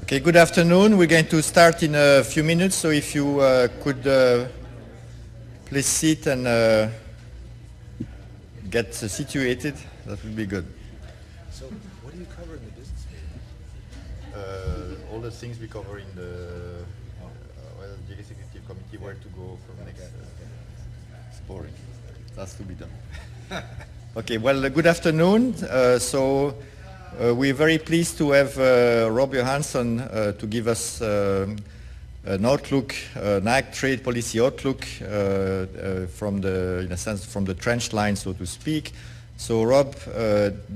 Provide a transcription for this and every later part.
Okay, good afternoon. We're going to start in a few minutes, so if you could please sit and get situated, that would be good. So, what do you cover in the business meeting? All the things we cover in the executive committee, where to go from next. It's boring. That's to be done. Okay, well, good afternoon. We're very pleased to have Rob Johansson to give us an outlook, an ag trade policy outlook from in a sense, from the trench line, so to speak. So Rob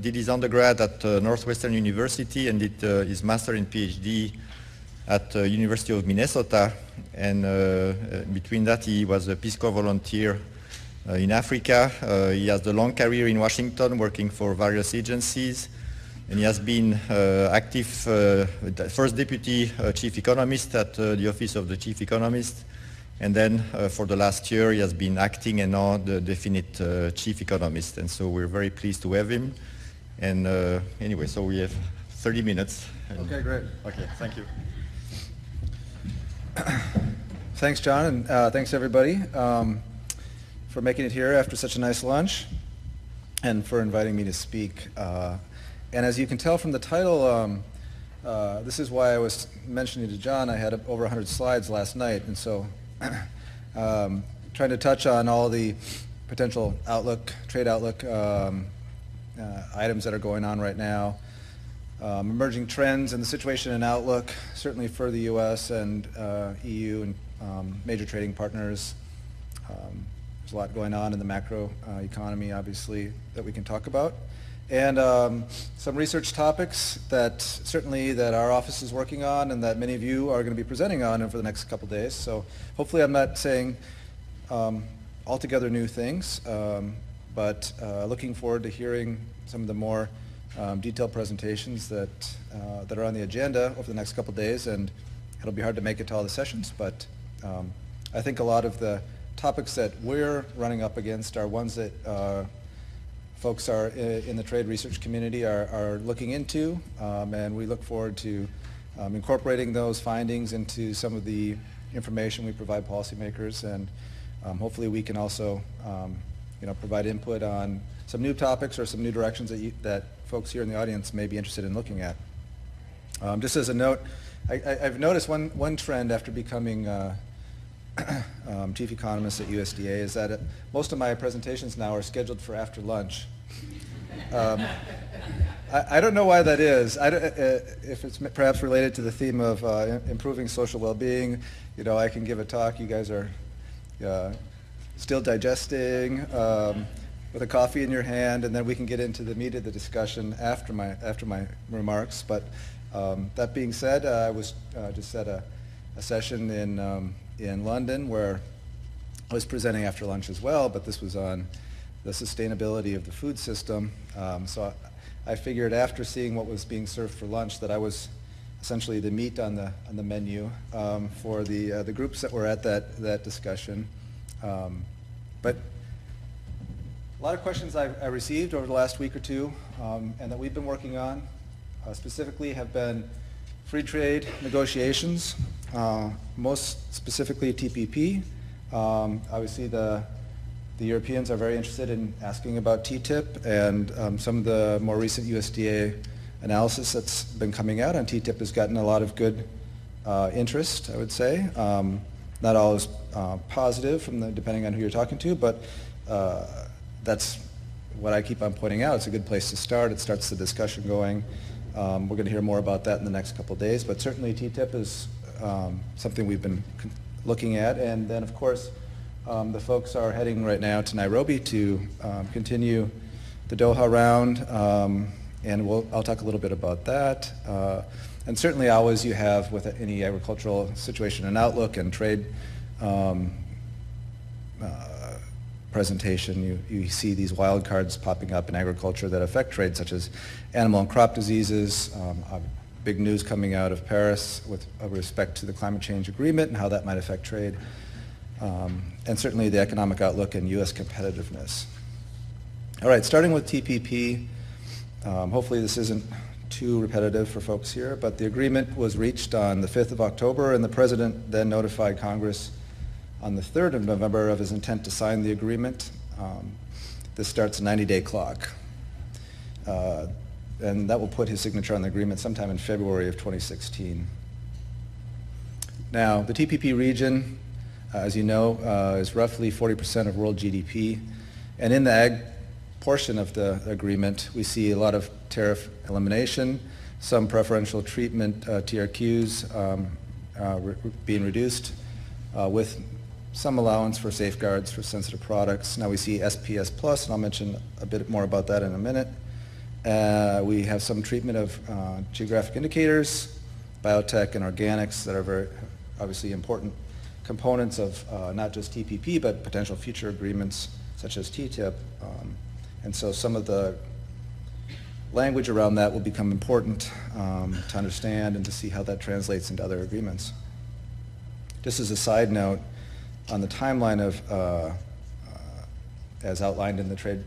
did his undergrad at Northwestern University and did his master and PhD at University of Minnesota. And between that, he was a Peace Corps volunteer in Africa. He has a long career in Washington, working for various agencies. And he has been active, first deputy chief economist at the office of the chief economist. And then for the last year, he has been acting and now the definite chief economist. And so we're very pleased to have him. And anyway, so we have 30 minutes. Okay, great. Okay, thank you. Thanks, John, and thanks everybody for making it here after such a nice lunch and for inviting me to speak. And as you can tell from the title, this is why I was mentioning to John I had over 100 slides last night, and so trying to touch on all the potential outlook, trade outlook items that are going on right now, emerging trends and the situation and outlook, certainly for the U.S. and EU and major trading partners. There's a lot going on in the macro economy, obviously, that we can talk about. And some research topics that certainly that our office is working on and that many of you are going to be presenting on over the next couple days. So hopefully I'm not saying altogether new things, but looking forward to hearing some of the more detailed presentations that are on the agenda over the next couple days. And it'll be hard to make it to all the sessions, but I think a lot of the topics that we're running up against are ones that folks are in the trade research community are looking into, and we look forward to incorporating those findings into some of the information we provide policymakers, and hopefully we can also provide input on some new topics or some new directions that folks here in the audience may be interested in looking at. Just as a note, I've noticed one trend after becoming chief economist at USDA is that most of my presentations now are scheduled for after lunch. I don't know why that is. If it's perhaps related to the theme of improving social well-being, I can give a talk. You guys are still digesting with a coffee in your hand, and then we can get into the meat of the discussion after my remarks. But that being said, I was just at a session in London where I was presenting after lunch as well, but this was on the sustainability of the food system. So I figured after seeing what was being served for lunch that I was essentially the meat on the menu for the groups that were at that discussion. But a lot of questions I received over the last week or two and that we've been working on specifically have been free trade negotiations, most specifically TPP. Obviously the Europeans are very interested in asking about TTIP, and some of the more recent USDA analysis that's been coming out on TTIP has gotten a lot of good interest, I would say. Not always positive depending on who you're talking to, but that's what I keep on pointing out. It's a good place to start. It starts the discussion going. We're going to hear more about that in the next couple of days, but certainly TTIP is something we've been looking at. And then, of course, the folks are heading right now to Nairobi to continue the Doha round, and I'll talk a little bit about that. And certainly always you have with any agricultural situation and outlook and trade presentation, you see these wild cards popping up in agriculture that affect trade, such as animal and crop diseases, big news coming out of Paris with respect to the climate change agreement and how that might affect trade, and certainly the economic outlook and U.S. competitiveness. All right, starting with TPP, hopefully this isn't too repetitive for folks here, but the agreement was reached on the 5th of October, and the President then notified Congress on the 3rd of November of his intent to sign the agreement. This starts a 90-day clock. And that will put his signature on the agreement sometime in February of 2016. Now, the TPP region, as you know, is roughly 40% of world GDP. And in the ag portion of the agreement, we see a lot of tariff elimination, some preferential treatment, TRQs being reduced, with some allowance for safeguards for sensitive products. Now we see SPS Plus, and I'll mention a bit more about that in a minute. We have some treatment of geographic indicators, biotech and organics that are very obviously important components of not just TPP, but potential future agreements such as TTIP. And so some of the language around that will become important to understand and to see how that translates into other agreements. Just as a side note, on the timeline of, as outlined in the Trade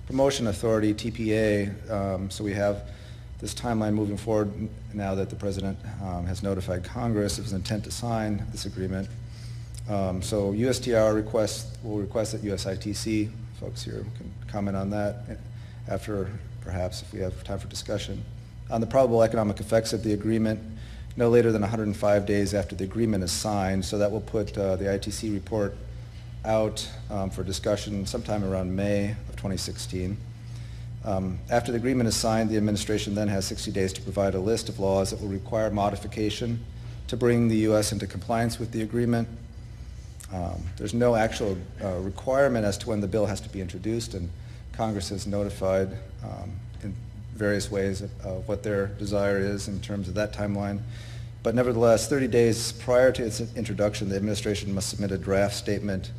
Promotion Authority, TPA, so we have this timeline moving forward now that the President has notified Congress of his intent to sign this agreement. So USTR will request that USITC, folks here can comment on that after, perhaps, if we have time for discussion. On the probable economic effects of the agreement, no later than 105 days after the agreement is signed, so that will put the ITC report out for discussion sometime around May of 2016. After the agreement is signed, the administration then has 60 days to provide a list of laws that will require modification to bring the U.S. into compliance with the agreement. There's no actual requirement as to when the bill has to be introduced, and Congress has notified in various ways of what their desire is in terms of that timeline. But nevertheless, 30 days prior to its introduction, the administration must submit a draft statement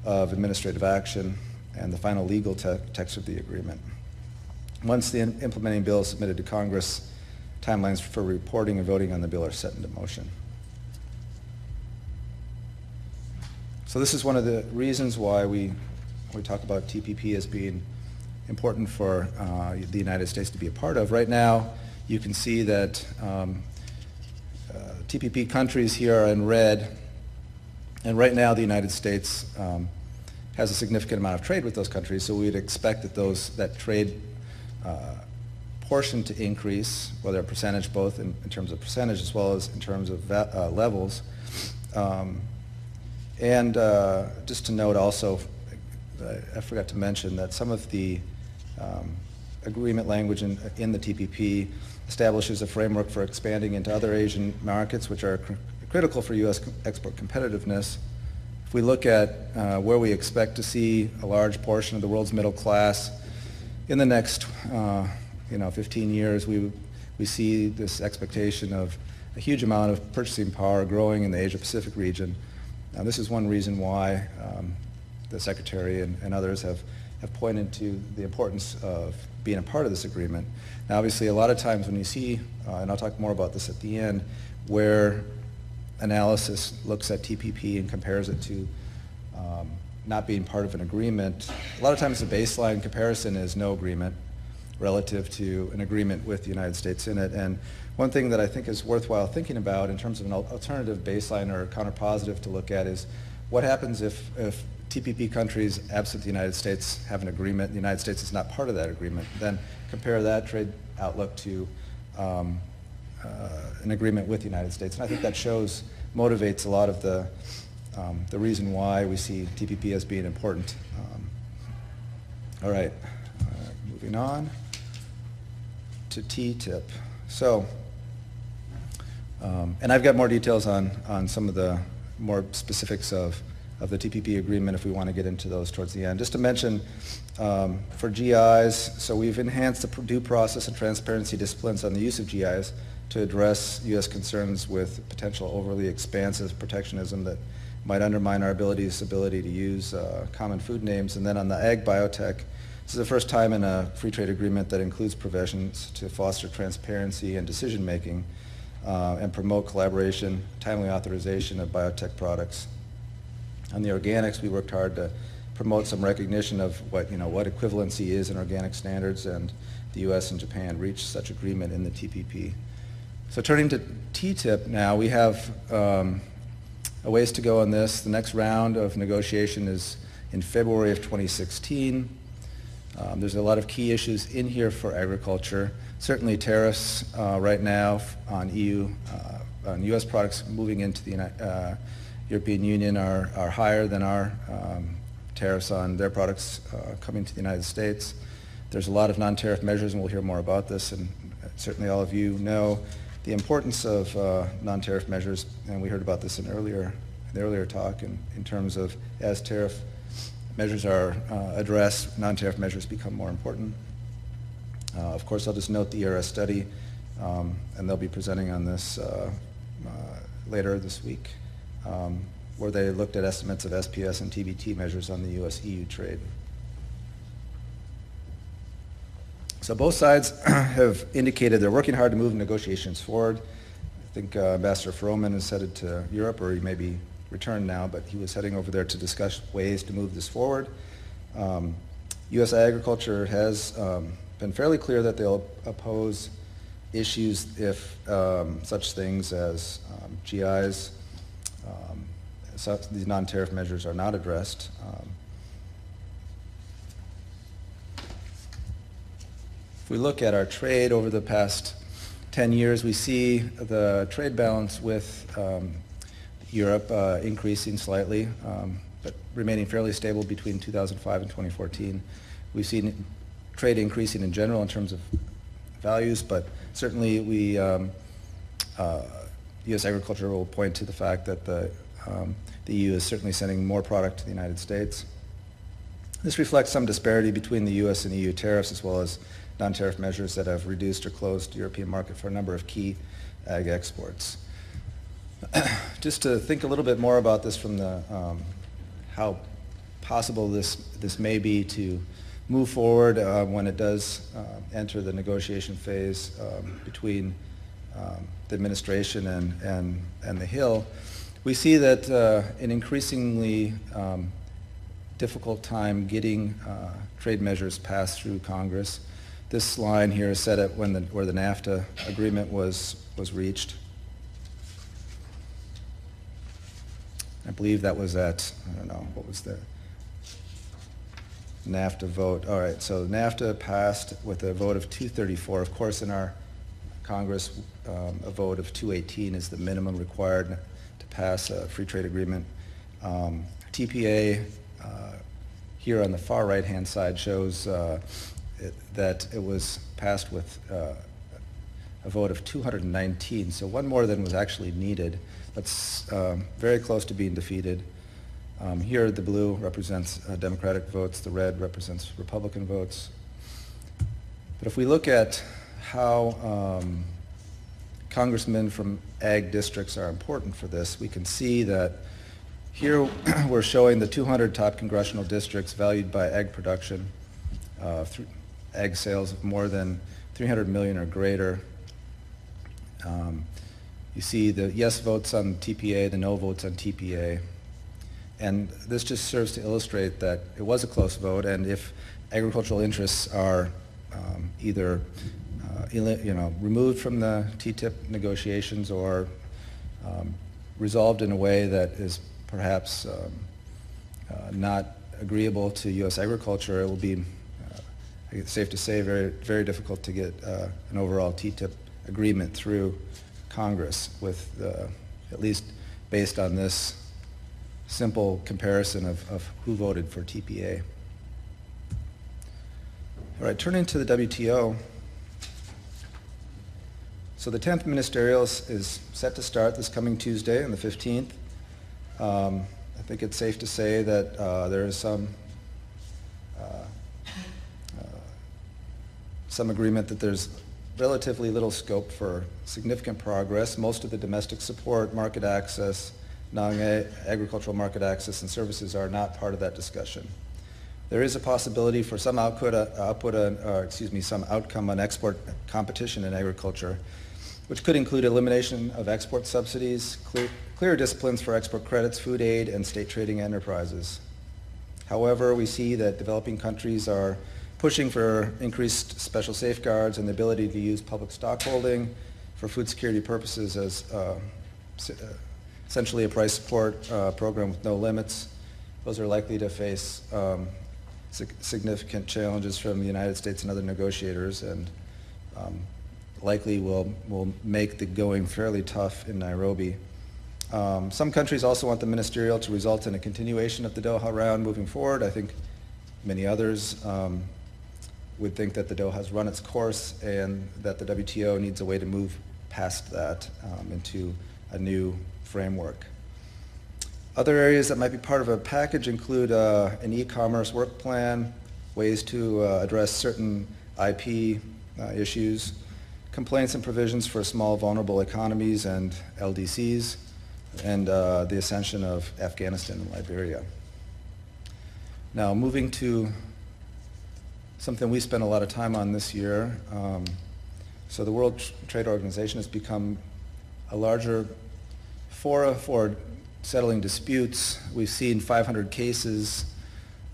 of administrative action and the final legal text of the agreement. Once the implementing bill is submitted to Congress, timelines for reporting and voting on the bill are set into motion. So this is one of the reasons why we talk about TPP as being important for the United States to be a part of. Right now, you can see that TPP countries here are in red, and right now the United States has a significant amount of trade with those countries, so we'd expect that that trade portion to increase, whether a percentage, both in terms of percentage as well as in terms of levels. And just to note also, I forgot to mention that some of the agreement language in the TPP establishes a framework for expanding into other Asian markets, which are critical for U.S. export competitiveness. If we look at where we expect to see a large portion of the world's middle class in the next 15 years, we see this expectation of a huge amount of purchasing power growing in the Asia-Pacific region. Now, this is one reason why the Secretary and others have pointed to the importance of being a part of this agreement. Now, obviously, a lot of times when you see, and I'll talk more about this at the end, where analysis looks at TPP and compares it to not being part of an agreement, a lot of times the baseline comparison is no agreement relative to an agreement with the United States in it. And one thing that I think is worthwhile thinking about in terms of an alternative baseline or counterpositive to look at is what happens if TPP countries, absent the United States, have an agreement, the United States is not part of that agreement. Then compare that trade outlook to an agreement with the United States. And I think that motivates a lot of the reason why we see TPP as being important. All right, moving on to TTIP. So, and I've got more details on some of the more specifics of the TPP agreement if we want to get into those towards the end. Just to mention, for GIs, so we've enhanced the due process and transparency disciplines on the use of GIs to address U.S. concerns with potential overly expansive protectionism that might undermine our ability to use common food names. And then on the ag biotech, this is the first time in a free trade agreement that includes provisions to foster transparency and decision making and promote collaboration, timely authorization of biotech products. On the organics, we worked hard to promote some recognition of what equivalency is in organic standards and the U.S. and Japan reach such agreement in the TPP. So turning to TTIP now, we have a ways to go on this. The next round of negotiation is in February of 2016. There's a lot of key issues in here for agriculture. Certainly tariffs right now on on U.S. products moving into the European Union are higher than our tariffs on their products coming to the United States. There's a lot of non-tariff measures, and we'll hear more about this, and certainly all of you know the importance of non-tariff measures, and we heard about this in the earlier talk in terms of as tariff measures are addressed, non-tariff measures become more important. Of course, I'll just note the ERS study, and they'll be presenting on this later this week, where they looked at estimates of SPS and TBT measures on the U.S.-EU trade. So both sides have indicated they're working hard to move negotiations forward. I think Ambassador Froman is headed to Europe, or he may be returned now, but he was heading over there to discuss ways to move this forward. U.S. agriculture has been fairly clear that they'll oppose issues if such things as GIs, these non-tariff measures are not addressed. If we look at our trade over the past 10 years, we see the trade balance with Europe increasing slightly, but remaining fairly stable between 2005 and 2014. We've seen trade increasing in general in terms of values, but certainly U.S. agriculture will point to the fact that the EU is certainly sending more product to the United States. This reflects some disparity between the U.S. and EU tariffs, as well as non-tariff measures that have reduced or closed the European market for a number of key ag exports. Just to think a little bit more about this from the how possible this may be to move forward when it does enter the negotiation phase between the administration and the Hill, we see that an increasingly difficult time getting trade measures passed through Congress. This line here is set at where the NAFTA agreement was reached. I believe that was at, I don't know, what was the NAFTA vote? All right, so NAFTA passed with a vote of 234. Of course, in our Congress, a vote of 218 is the minimum required to pass a free trade agreement. TPA here on the far right-hand side shows that it was passed with a vote of 219, so one more than was actually needed. That's very close to being defeated. Here the blue represents Democratic votes, the red represents Republican votes. But if we look at how congressmen from ag districts are important for this, we can see that here we're showing the 200 top congressional districts valued by ag production, ag sales of more than 300 million or greater. You see the yes votes on TPA, the no votes on TPA. And this just serves to illustrate that it was a close vote, and if agricultural interests are either removed from the TTIP negotiations or resolved in a way that is perhaps not agreeable to U.S. agriculture, it will be, I think it's safe to say, very, very difficult to get an overall TTIP agreement through Congress, with at least based on this simple comparison of who voted for TPA. All right, turning to the WTO. So the 10th Ministerial is set to start this coming Tuesday on the 15th. I think it's safe to say that there is some agreement that there's relatively little scope for significant progress. Most of the domestic support, market access, non-agricultural market access and services are not part of that discussion. There is a possibility for some some outcome on export competition in agriculture, which could include elimination of export subsidies, clear disciplines for export credits, food aid, and state trading enterprises. However, we see that developing countries are pushing for increased special safeguards and the ability to use public stockholding for food security purposes as essentially a price support program with no limits. Those are likely to face significant challenges from the United States and other negotiators, and likely will make the going fairly tough in Nairobi. Some countries also want the ministerial to result in a continuation of the Doha round moving forward. I think many others would think that the Doha has run its course and that the WTO needs a way to move past that into a new framework. Other areas that might be part of a package include an e-commerce work plan, ways to address certain IP issues, complaints and provisions for small vulnerable economies and LDCs, and the ascension of Afghanistan and Liberia. Now, moving to something we spent a lot of time on this year. So the World Trade Organization has become a larger fora for settling disputes. We've seen 500 cases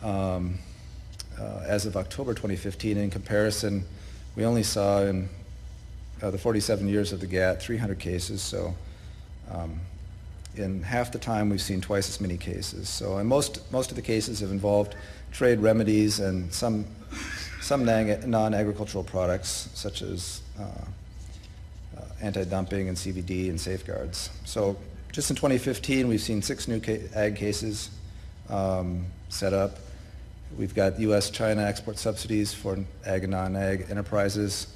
as of October 2015. In comparison, we only saw in the 47 years of the GATT 300 cases. So in half the time, we've seen twice as many cases. So and most of the cases have involved trade remedies and some non-agricultural products, such as anti-dumping and CVD and safeguards. So just in 2015, we've seen 6 new ag cases set up. We've got U.S.-China export subsidies for ag and non-ag enterprises,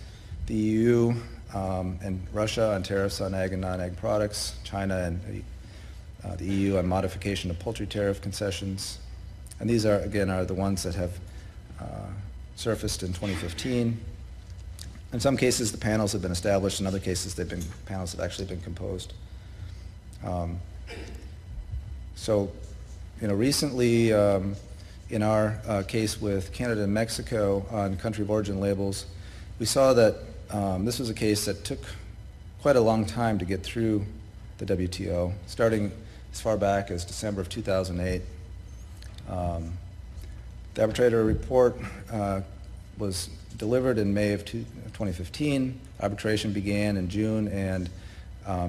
the EU and Russia on tariffs on ag and non-ag products, China and the EU on modification of poultry tariff concessions. And these are, again, are the ones that have surfaced in 2015. In some cases, the panels have been established. In other cases, panels have actually been composed. So, recently, in our case with Canada and Mexico on country of origin labels, we saw that this was a case that took quite a long time to get through the WTO, starting as far back as December of 2008. The arbitrator report was delivered in May of 2015. Arbitration began in June, and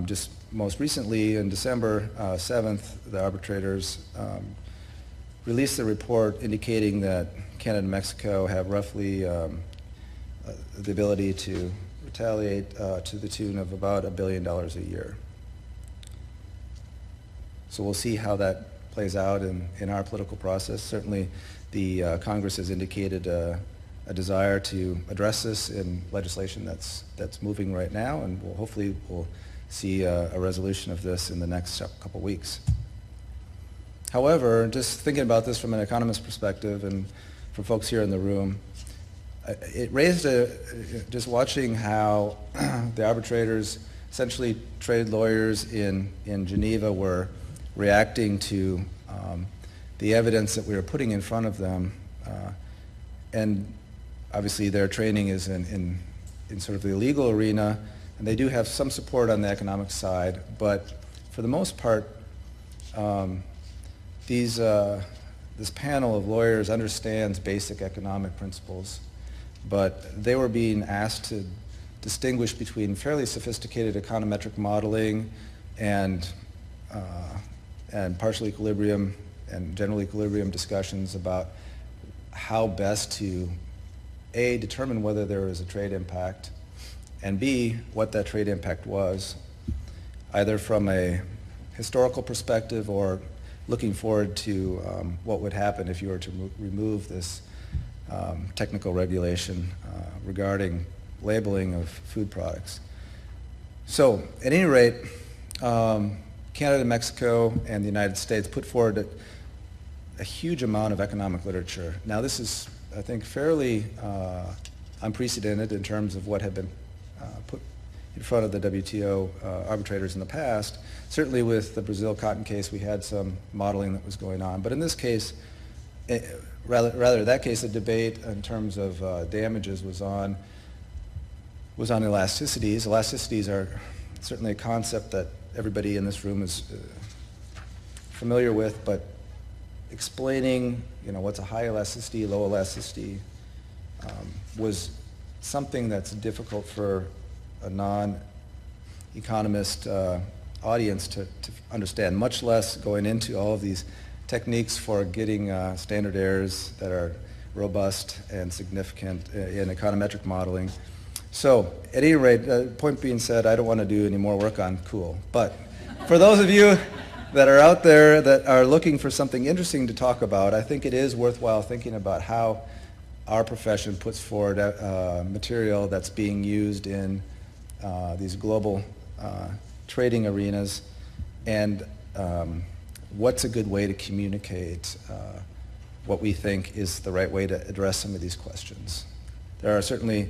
just most recently, on December 7th, the arbitrators released the report indicating that Canada and Mexico have roughly the ability to retaliate to the tune of about $1 billion a year. So we'll see how that plays out in our political process. Certainly, the Congress has indicated a desire to address this in legislation that's moving right now, and hopefully we'll see a resolution of this in the next couple weeks. However, just thinking about this from an economist perspective and for folks here in the room, it raised just watching how the arbitrators, essentially trade lawyers in Geneva, were reacting to the evidence that we were putting in front of them. And obviously their training is in sort of the legal arena, and they do have some support on the economic side, but for the most part, this panel of lawyers understands basic economic principles, but they were being asked to distinguish between fairly sophisticated econometric modeling and partial equilibrium and general equilibrium discussions about how best to A, determine whether there is a trade impact, and B, what that trade impact was, either from a historical perspective or looking forward to what would happen if you were to remove this technical regulation regarding labeling of food products. So, at any rate, Canada, Mexico, and the United States put forward a huge amount of economic literature. Now, this is, I think, fairly unprecedented in terms of what had been put in front of the WTO arbitrators in the past. Certainly with the Brazil cotton case, we had some modeling that was going on. But in this case, rather that case, the debate in terms of damages was on elasticities. Elasticities are certainly a concept that everybody in this room is familiar with, but explaining, what's a high elasticity, low elasticity, was something that's difficult for a non-economist audience to understand, much less going into all of these techniques for getting standard errors that are robust and significant in econometric modeling. So, at any rate, point being said, I don't want to do any more work on cool. But for those of you that are out there that are looking for something interesting to talk about, I think it is worthwhile thinking about how our profession puts forward material that's being used in these global trading arenas, and what's a good way to communicate what we think is the right way to address some of these questions. There are certainly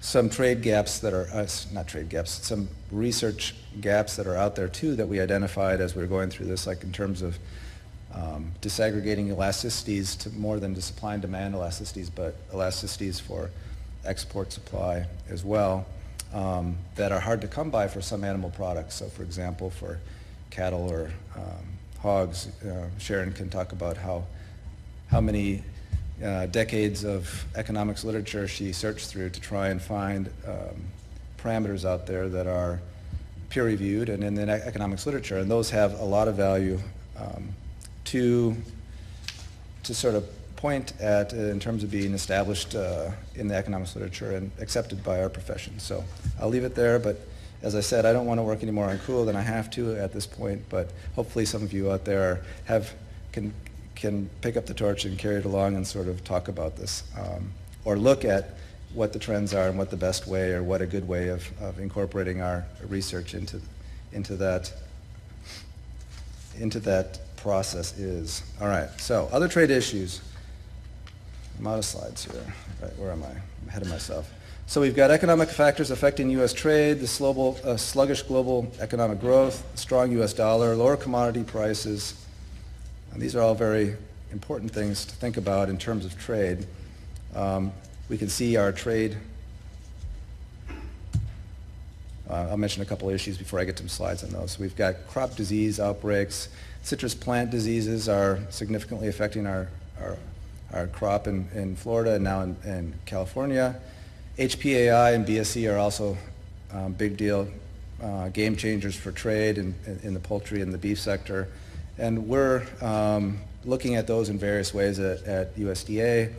some trade gaps that are, not trade gaps, some research gaps that are out there too that we identified as we were going through this, like in terms of disaggregating elasticities to more than just supply and demand elasticities, but elasticities for export supply as well, that are hard to come by for some animal products. So for example, for cattle or hogs, Sharon can talk about how many decades of economics literature she searched through to try and find parameters out there that are peer-reviewed and in the economics literature, and those have a lot of value to sort of point at in terms of being established in the economics literature and accepted by our profession. So I'll leave it there, but as I said, I don't want to work any more on cool than I have to at this point, but hopefully some of you out there can pick up the torch and carry it along and sort of talk about this, or look at what the trends are and what the best way or what a good way of incorporating our research into that process is. All right, so other trade issues. I'm out of slides here. Right, where am I? I'm ahead of myself. So we've got economic factors affecting U.S. trade, the sluggish global economic growth, strong U.S. dollar, lower commodity prices. And these are all very important things to think about in terms of trade. We can see our trade. I'll mention a couple of issues before I get to some slides on those. So we've got crop disease outbreaks. Citrus plant diseases are significantly affecting our crop in Florida and now in California. HPAI and BSE are also big deal game changers for trade in the poultry and the beef sector. And we're looking at those in various ways at USDA,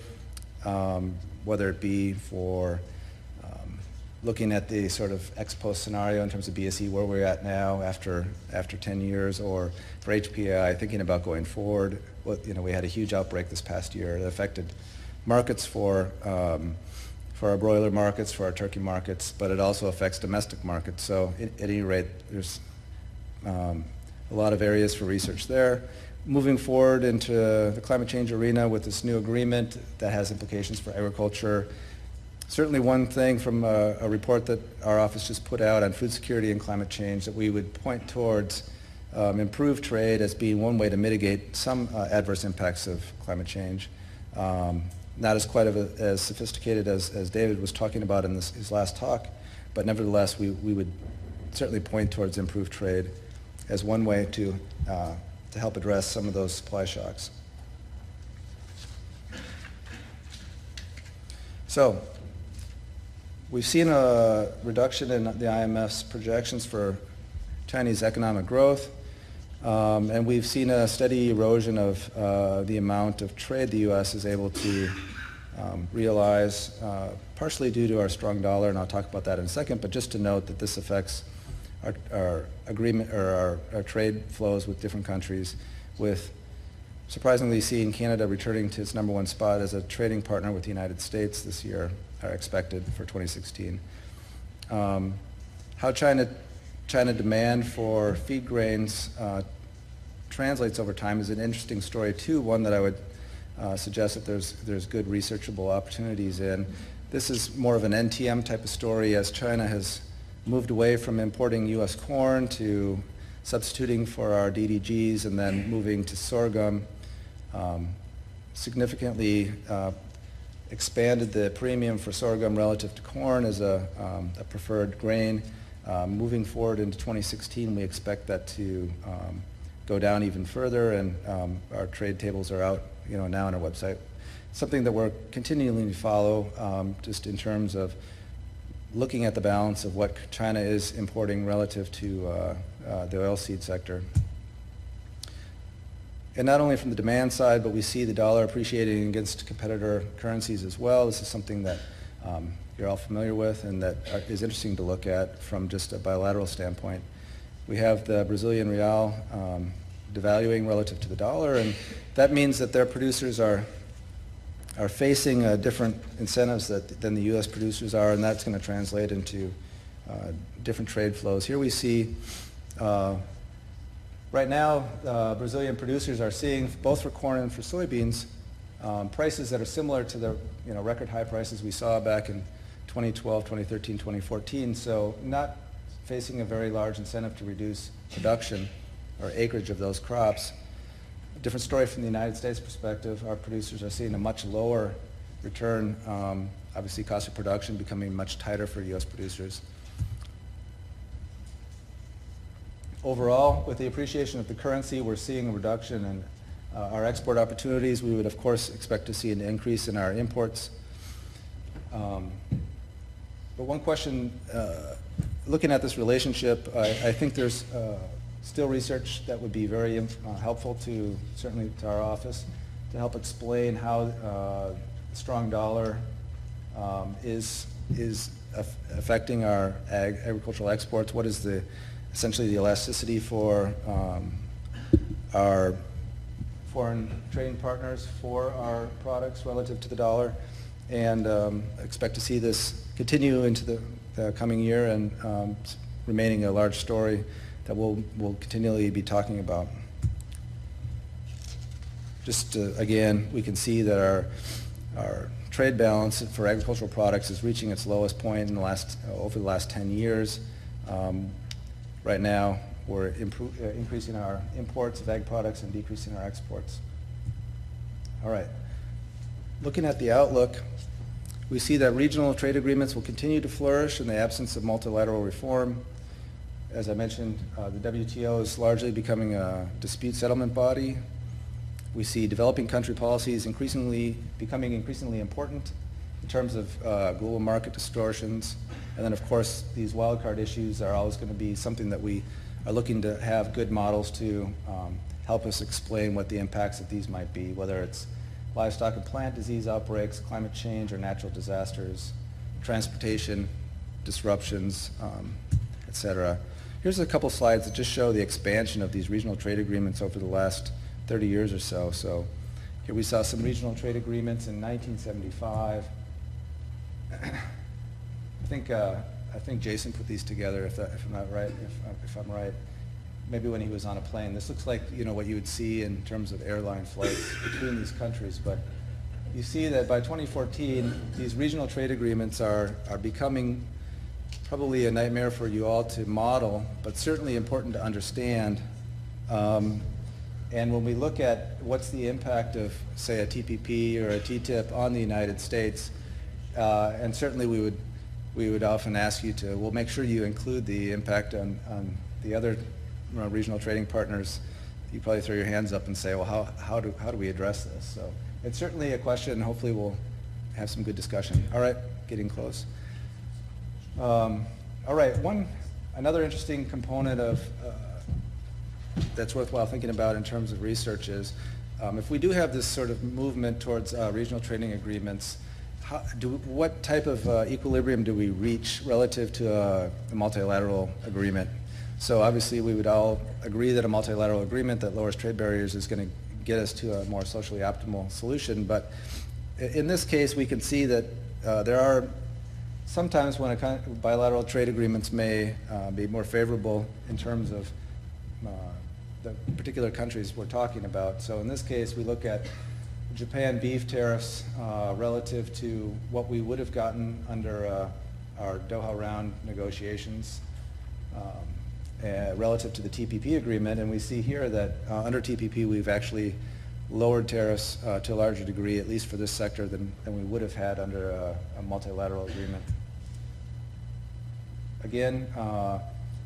whether it be for looking at the sort of ex post scenario in terms of BSE, where we're at now after 10 years, or for HPAI, thinking about going forward. Well, we had a huge outbreak this past year that affected markets for our broiler markets, for our turkey markets, but it also affects domestic markets. So at any rate, there's a lot of areas for research there. Moving forward into the climate change arena with this new agreement that has implications for agriculture. Certainly one thing from a report that our office just put out on food security and climate change that we would point towards improved trade as being one way to mitigate some adverse impacts of climate change. Not as quite as sophisticated as David was talking about in his last talk, but nevertheless we would certainly point towards improved trade as one way to help address some of those supply shocks. So we've seen a reduction in the IMF's projections for Chinese economic growth, and we've seen a steady erosion of the amount of trade the U.S. is able to realize, partially due to our strong dollar, and I'll talk about that in a second, but just to note that this affects our agreement or our trade flows with different countries, with surprisingly seeing Canada returning to its #1 spot as a trading partner with the United States this year, are expected for 2016. How China demand for feed grains translates over time is an interesting story too, one that I would suggest that there's good researchable opportunities in. This is more of an NTM type of story as China has moved away from importing U.S. corn to substituting for our DDGs and then moving to sorghum, significantly expanded the premium for sorghum relative to corn as a preferred grain. Moving forward into 2016, we expect that to go down even further, and our trade tables are out now on our website. something that we're continuing to follow, just in terms of looking at the balance of what China is importing relative to the oilseed sector. And not only from the demand side, but we see the dollar appreciating against competitor currencies as well. This is something that you're all familiar with and that is interesting to look at from just a bilateral standpoint. We have the Brazilian real devaluing relative to the dollar, and that means that their producers are facing different incentives than the U.S. producers are, and that's going to translate into different trade flows. Here we see, right now, Brazilian producers are seeing, both for corn and for soybeans, prices that are similar to the record high prices we saw back in 2012, 2013, 2014, so not facing a very large incentive to reduce production or acreage of those crops. Different story from the United States perspective. Our producers are seeing a much lower return, obviously cost of production becoming much tighter for U.S. producers. Overall, with the appreciation of the currency, we're seeing a reduction in our export opportunities. We would, of course, expect to see an increase in our imports. But one question, looking at this relationship, I think there's still research that would be very helpful certainly to our office, to help explain how the strong dollar is affecting our agricultural exports. What is essentially the elasticity for our foreign trading partners for our products relative to the dollar, and expect to see this continue into the coming year and remaining a large story that we'll continually be talking about. Just again, we can see that our trade balance for agricultural products is reaching its lowest point in over the last 10 years. Right now, we're increasing our imports of ag products and decreasing our exports. All right. Looking at the outlook, we see that regional trade agreements will continue to flourish in the absence of multilateral reform. As I mentioned, the WTO is largely becoming a dispute settlement body. We see developing country policies becoming increasingly important in terms of global market distortions. And then, of course, these wildcard issues are always going to be something that we are looking to have good models to help us explain what the impacts of these might be, whether it's livestock and plant disease outbreaks, climate change, or natural disasters, transportation disruptions, et cetera. Here's a couple slides that just show the expansion of these regional trade agreements over the last 30 years or so. So here we saw some regional trade agreements in 1975. I think Jason put these together, if I'm not right, if I'm right, maybe when he was on a plane. This looks like what you would see in terms of airline flights between these countries, but you see that by 2014, these regional trade agreements are becoming probably a nightmare for you all to model, but certainly important to understand. And when we look at what's the impact of, say, a TPP or a TTIP on the United States, and certainly we would often ask you to, well, make sure you include the impact on the other regional trading partners. You probably throw your hands up and say, well, how do we address this? So it's certainly a question, and hopefully we'll have some good discussion. All right, getting close. All right, another interesting component of that's worthwhile thinking about in terms of research is if we do have this sort of movement towards regional trading agreements, what type of equilibrium do we reach relative to a multilateral agreement? So obviously we would all agree that a multilateral agreement that lowers trade barriers is going to get us to a more socially optimal solution, but in this case we can see that there are sometimes when bilateral trade agreements may be more favorable in terms of the particular countries we're talking about. So in this case we look at Japan beef tariffs relative to what we would have gotten under our Doha round negotiations relative to the TPP agreement, and we see here that under TPP we've actually lowered tariffs to a larger degree, at least for this sector, than we would have had under a multilateral agreement. Again,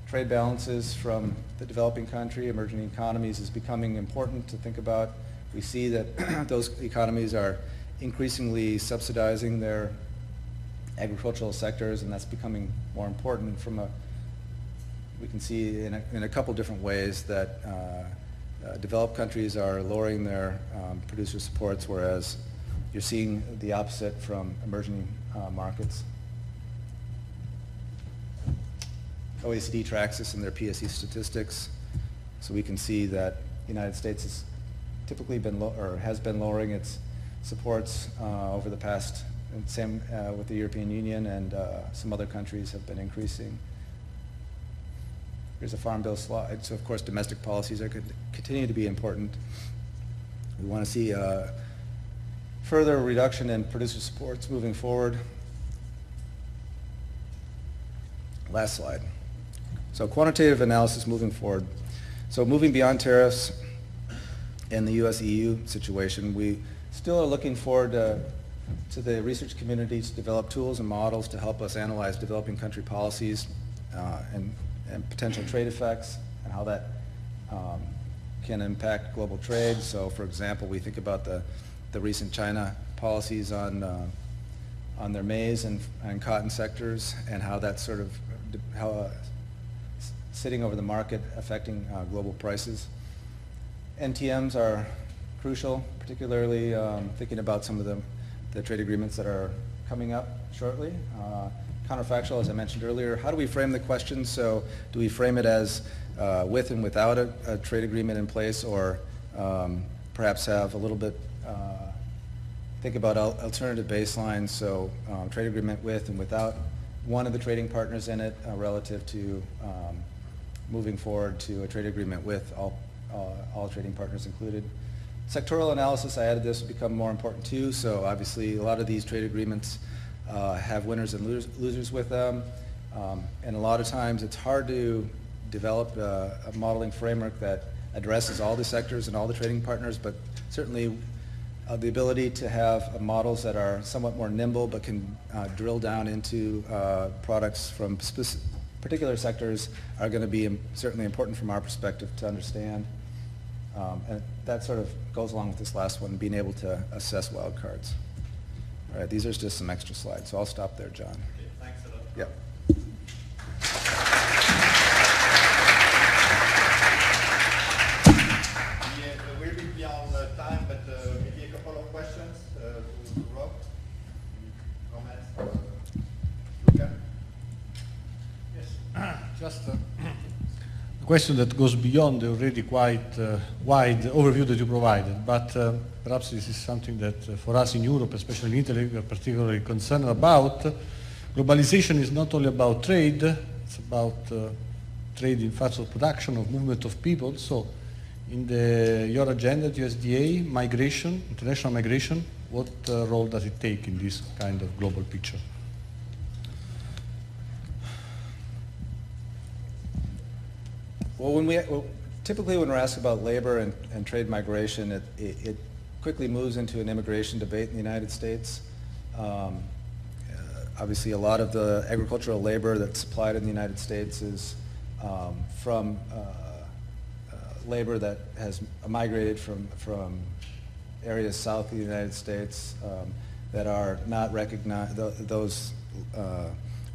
trade balances from the developing country, emerging economies is becoming important to think about. We see that those economies are increasingly subsidizing their agricultural sectors, and that's becoming more important from we can see in a couple different ways that developed countries are lowering their producer supports, whereas you're seeing the opposite from emerging markets. OECD tracks this in their PSE statistics, so we can see that the United States has typically been has been lowering its supports over the past, and same with the European Union, and some other countries have been increasing. Here's a Farm Bill slide. So of course domestic policies are continue to be important. We want to see further reduction in producer supports moving forward. Last slide. So quantitative analysis moving forward. So moving beyond tariffs and the US-EU situation, we still are looking forward to the research community to develop tools and models to help us analyze developing country policies and potential trade effects and how that can impact global trade. So for example, we think about the recent China policies on their maize and cotton sectors, and how that's sort of sitting over the market affecting global prices. NTMs are crucial, particularly thinking about some of the trade agreements that are coming up shortly. Counterfactual, as I mentioned earlier, how do we frame the question? So do we frame it as with and without a trade agreement in place, or perhaps have a little bit, think about alternative baselines, so trade agreement with and without one of the trading partners in it relative to moving forward to a trade agreement with all trading partners included. Sectoral analysis, I added this, will become more important too. So obviously a lot of these trade agreements have winners and losers with them, and a lot of times it's hard to develop a modeling framework that addresses all the sectors and all the trading partners, but certainly the ability to have models that are somewhat more nimble but can drill down into products from particular sectors are going to be certainly important from our perspective to understand. And that sort of goes along with this last one, being able to assess wildcards. All right, these are just some extra slides, so I'll stop there, John. Okay, thanks a lot. Yep. We'll be beyond time, but maybe a couple of questions to Rob. Comments? Luca? Yes, just a question that goes beyond the already quite wide overview that you provided, but perhaps this is something that for us in Europe, especially in Italy, we are particularly concerned about. Globalization is not only about trade, it's about trade in facts of production, of movement of people. So in your agenda at USDA, migration, international migration, what role does it take in this kind of global picture? Well, typically when we're asked about labor and trade migration, it quickly moves into an immigration debate in the United States. Obviously, a lot of the agricultural labor that's supplied in the United States is from labor that has migrated from areas south of the United States that are not recognized. Those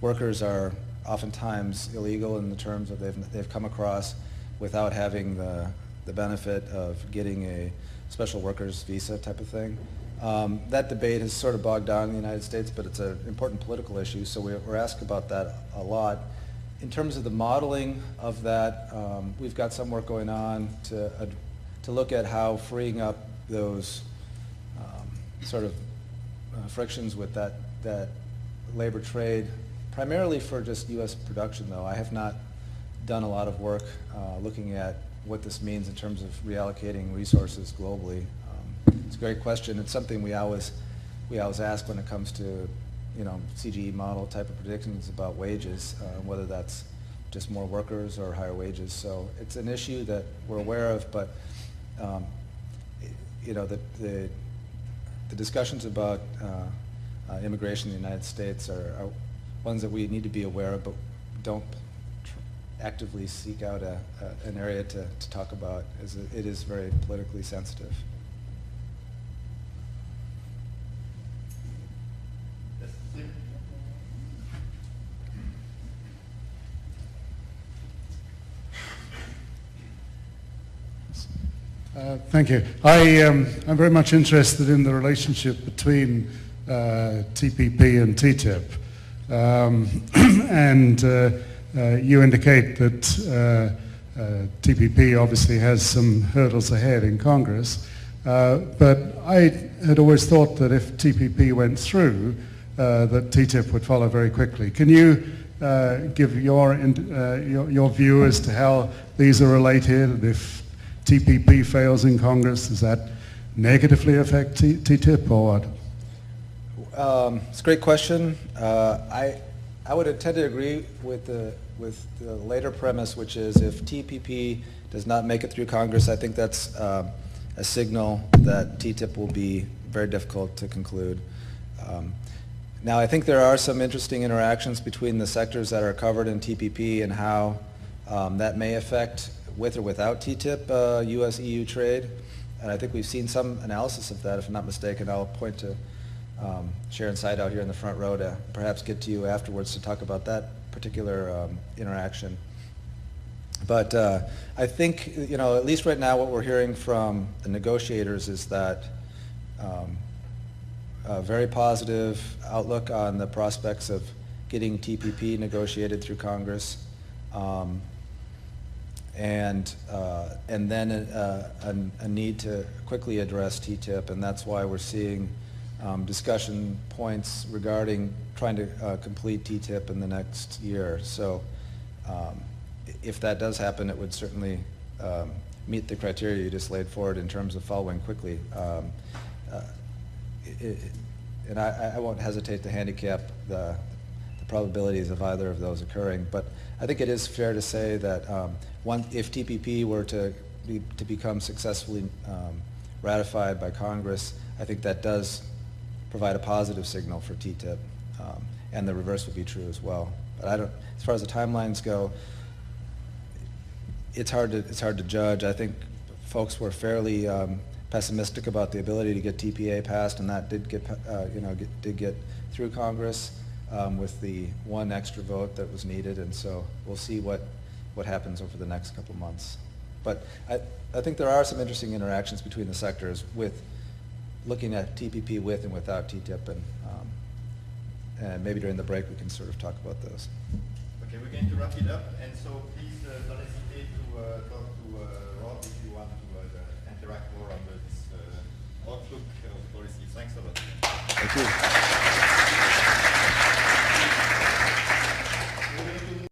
workers are oftentimes illegal in the terms that they've come across without having the benefit of getting a special workers visa type of thing. That debate has sort of bogged down in the United States, but it's an important political issue, so we're asked about that a lot. In terms of the modeling of that, we've got some work going on to look at how freeing up those sort of frictions with that labor trade, primarily for just U.S. production, though. I have not done a lot of work looking at what this means in terms of reallocating resources globally. It's a great question. It's something we always ask when it comes to, CGE model type of predictions about wages, whether that's just more workers or higher wages. So it's an issue that we're aware of, but the discussions about immigration in the United States are ones that we need to be aware of, but don't actively seek out an area to talk about, as it is very politically sensitive. Thank you. I'm very much interested in the relationship between TPP and TTIP. And you indicate that TPP obviously has some hurdles ahead in Congress. But I had always thought that if TPP went through, that TTIP would follow very quickly. Can you give your view as to how these are related? And if TPP fails in Congress, does that negatively affect TTIP or what? It's a great question. I would tend to agree with the later premise, which is if TPP does not make it through Congress, I think that's a signal that TTIP will be very difficult to conclude. Now, I think there are some interesting interactions between the sectors that are covered in TPP and how that may affect, with or without TTIP, U.S.-EU trade. And I think we've seen some analysis of that, if I'm not mistaken. I'll point to Sharon Seid out here in the front row to perhaps get to you afterwards to talk about that particular interaction. But I think, at least right now what we're hearing from the negotiators is that a very positive outlook on the prospects of getting TPP negotiated through Congress, and then a need to quickly address TTIP, and that's why we're seeing discussion points regarding trying to complete TTIP in the next year. So if that does happen, it would certainly meet the criteria you just laid forward in terms of following quickly. And I won't hesitate to handicap the probabilities of either of those occurring, but I think it is fair to say that if TPP were to become successfully ratified by Congress, I think that does provide a positive signal for TTIP, and the reverse would be true as well. But as far as the timelines go, it's hard to judge. I think folks were fairly pessimistic about the ability to get TPA passed, and that did get through Congress with the one extra vote that was needed, and so we'll see what happens over the next couple months. But I think there are some interesting interactions between the sectors with looking at TPP with and without TTIP, and maybe during the break we can sort of talk about those. Okay, we're going to wrap it up, and so please don't hesitate to talk to Rob if you want to interact more on this outlook of policy. Thanks a lot. Thank you.